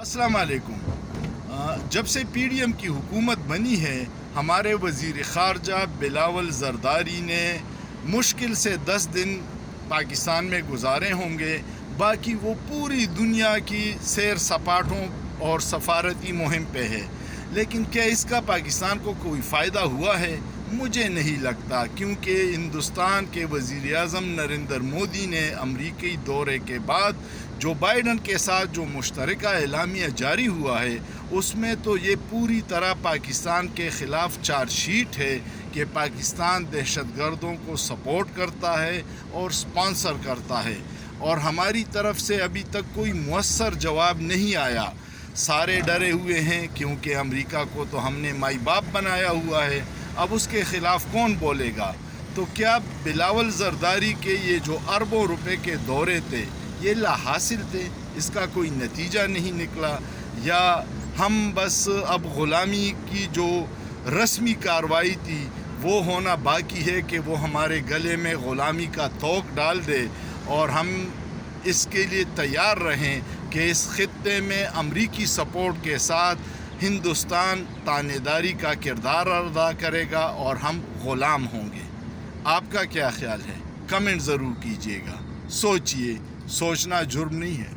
अस्सलाम वालेकुम। जब से पीडीएम की हुकूमत बनी है, हमारे वज़ीर ख़ारजा बिलावल ज़रदारी ने मुश्किल से 10 दिन पाकिस्तान में गुजारे होंगे। बाकी वो पूरी दुनिया की सैर सपाटों और सफारती मुहिम पे है, लेकिन क्या इसका पाकिस्तान को कोई फ़ायदा हुआ है? मुझे नहीं लगता, क्योंकि हिंदुस्तान के वज़ीर आज़म नरेंद्र मोदी ने अमरीकी दौरे के बाद जो बाइडन के साथ जो मुश्तरका एलामिया जारी हुआ है, उसमें तो ये पूरी तरह पाकिस्तान के ख़िलाफ़ चार्जशीट है कि पाकिस्तान दहशतगर्दों को सपोर्ट करता है और स्पॉन्सर करता है, और हमारी तरफ से अभी तक कोई मुअस्सर जवाब नहीं आया। सारे डरे हुए हैं, क्योंकि अमेरिका को तो हमने माई बाप बनाया हुआ है, अब उसके ख़िलाफ़ कौन बोलेगा? तो क्या बिलावल ज़रदारी के ये जो अरबों रुपए के दौरे थे, ये लाहासिल थे? इसका कोई नतीजा नहीं निकला, या हम बस अब ग़ुलामी की जो रस्मी कार्रवाई थी वो होना बाकी है कि वो हमारे गले में ग़ुलामी का तोक डाल दे, और हम इसके लिए तैयार रहें कि इस खित्ते में अमरीकी सपोर्ट के साथ हिंदुस्तान तानेदारी का किरदार अदा करेगा और हम ग़ुलाम होंगे। आपका क्या ख्याल है? कमेंट ज़रूर कीजिएगा। सोचिए, सोचना जुर्म नहीं है।